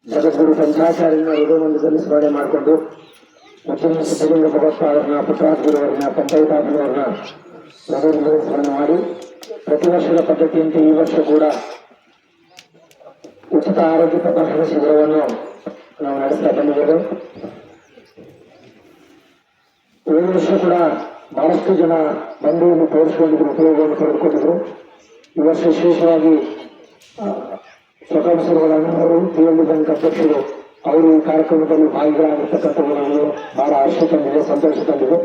ಜಗದ್ಗುರು ಪಂಚಾಚಾರ್ಯನ ಹೃದಯಮಂದಿರದಲ್ಲಿ ಸ್ಮರಣೆ ಮಾಡಿಕೊಂಡು ಮುಖ್ಯಮಂತ್ರಿ ಸಿದ್ದಲಿಂಗ ಭಗವತ್ಪಾದರನ್ನ ಪುಟ್ಟರಾಜಗುರುವರನ್ನ ಪಂಚಾಯತಾಧಿಕಾರನ್ನ ಹೃದಯದಲ್ಲಿ ಸ್ಮರಣೆ ಮಾಡಿ ಪ್ರತಿ ವರ್ಷದ ಪದ್ಧತಿಯಂತೆ ಈ ವರ್ಷ ಕೂಡ ಉಚಿತ ಆರೋಗ್ಯ ತಪಾಸಣಾ ಶಿಬಿರವನ್ನು ನಾವು ನಡೆಸ್ತಾ ಬಂದಿದ್ದೇವೆ. 7 ವರ್ಷ ಕೂಡ ಬಹಳಷ್ಟು ಜನ ಬಂದು ಇಲ್ಲಿ ತೋರಿಸಿಕೊಂಡಿದ್ರು, ಉಪಯೋಗವನ್ನು ಪಡೆದುಕೊಂಡಿದ್ರು. ಈ ವರ್ಷ ವಿಶೇಷವಾಗಿ ಸ್ವತಂತ್ರರು ಪಿಎಲ್ಡಿ ಬ್ಯಾಂಕ್ ಅಧ್ಯಕ್ಷರು ಅವರು ಈ ಕಾರ್ಯಕ್ರಮದಲ್ಲಿ ಭಾಗಿಗಳಾಗಿರ್ತಕ್ಕಂಥದ್ದು ಬಹಳ ಹರ್ಷ ತಂದಿದೆ, ಸಂತೋಷ ತಂದಿದೆ.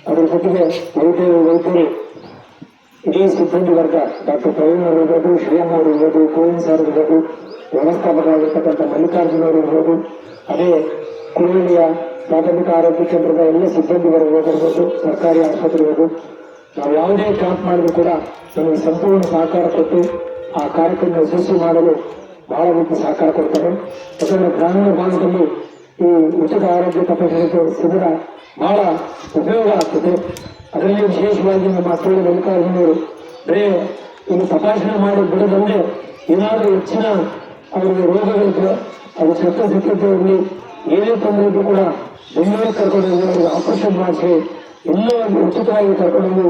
ಅದರ ಜೊತೆಗೆ ವೈದ್ಯರು ಇಡೀ ಸಿಬ್ಬಂದಿ ವರ್ಗ ಡಾಕ್ಟರ್ ಪ್ರವೀಣ್ ಅವರು ಇರ್ಬೋದು, ಶ್ರೀಯಮ್ಮ ಅವರು ಇರ್ಬೋದು, ಗೋವಿಂದ್ ಸರ್ ಇರ್ಬೋದು, ವ್ಯವಸ್ಥಾಪಕರಾಗಿರ್ತಕ್ಕಂಥ ಮಲ್ಲಿಕಾರ್ಜುನ ಅವರು ಇರ್ಬೋದು, ಅದೇ ಕುರುಳಿಯ ಪ್ರಾಥಮಿಕ ಆರೋಗ್ಯ ಕೇಂದ್ರದ ಎಲ್ಲ ಸಿಬ್ಬಂದಿ ವರ್ಗ ಇರ್ಬೋದು, ಸರ್ಕಾರಿ ಆಸ್ಪತ್ರೆ ಇರ್ಬೋದು, ನಾವು ಯಾವುದೇ ಕ್ಯಾಂಪ್ ಮಾಡಿದ್ರು ಕೂಡ ನಮಗೆ ಸಂಪೂರ್ಣ ಸಹಕಾರ ಕೊಟ್ಟು ಆ ಕಾರ್ಯಕ್ರಮ ಯಶಸ್ವಿ ಮಾಡಲು ಬಹಳ ರೀತಿ ಸಹಕಾರ ಕೊಡ್ತಾರೆ. ಯಾಕಂದ್ರೆ ಗ್ರಾಮೀಣ ಭಾಗದಲ್ಲಿ ಈ ಉಚಿತ ಆರೋಗ್ಯ ತಪಾಸಣೆ ಶಿಬಿರ ಬಹಳ ಉಪಯೋಗ ಆಗ್ತದೆ. ಅದರಲ್ಲಿ ವಿಶೇಷವಾಗಿ ನಮ್ಮ ಮಕ್ಕಳು ಮಲ್ಲಿಕಾರ್ಜುನವರು ಬರೇ ಇಲ್ಲಿ ತಪಾಸಣೆ ಮಾಡಿ ಬಿಡದಂದ್ರೆ ಏನಾದರೂ ಹೆಚ್ಚಿನ ಅವರಿಗೆ ರೋಗಗಳಿದ್ರೆ ಅದು ಶಸ್ತ್ರಚಿಕಿತ್ಸೆಯಲ್ಲಿ ಏನೇ ತೊಂದರೆ ಇದ್ರೂ ಕೂಡ ಬೆಂಗಳೂರಿಗೆ ಕರ್ಕೊಂಡು ಹೋಗಿ ಅವರಿಗೆ ಆಪರೇಷನ್ ಮಾಡಿಸಿ ಎಲ್ಲ ಉಚಿತವಾಗಿ ಕರ್ಕೊಂಡು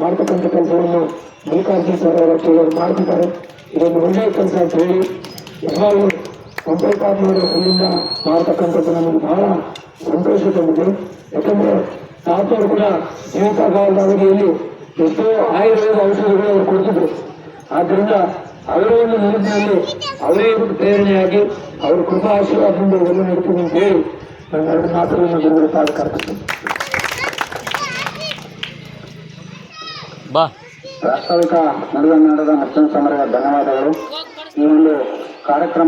ಮಾಡ್ತಕ್ಕಂಥ ಕೆಲಸವನ್ನು ಮಲ್ಲಿಕಾರ್ಜುನ ಸರ್ ಅವರ ಮಾಡ್ತಿದ್ದಾರೆ. ಇದೊಂದು ಒಳ್ಳೆಯ ಕೆಲಸ ಅಂತ ಹೇಳಿ ಯಾವಾಗಲೂ ಪಂಚಾಯತಾಧಿಕಾರಿ ಕೈಯಿಂದ ಮಾಡತಕ್ಕಂಥದ್ದು ನಮಗೆ ಬಹಳ ಸಂತೋಷ ತಂದಿದೆ. ಯಾಕಂದ್ರೆ ತಾತವರು ಕೂಡ ಜೀವಿತಕಾಲದ ಅವಧಿಯಲ್ಲಿ ಎಷ್ಟೋ ಆಯುರ್ವೇದ ಔಷಧಿಗಳು ಅವರು ಕೊಡ್ತಿದ್ರು. ಆದ್ದರಿಂದ ಅವರ ಒಂದು ನೆನಪಿನಲ್ಲಿ ಅವರೇ ಪ್ರೇರಣೆಯಾಗಿ ಅವರ ಕೃಪಾ ಆಶೀರ್ವಾದದಿಂದ ಎಲ್ಲ ನಡೀತೀನಿ ಅಂತ ಹೇಳಿ ನನ್ನ 2 ಮಾತುಗಳನ್ನು ಬಿಡುಗಡೆ ಕಾರ್ಯಕ್ರಮ ಪ್ರಾಸ್ತಾವಿಕ ನಡೆದ ಮತ್ತೊಂದು ಸಮರದ ಧನ್ಯವಾದಗಳು. ಈ ಒಂದು ಕಾರ್ಯಕ್ರಮ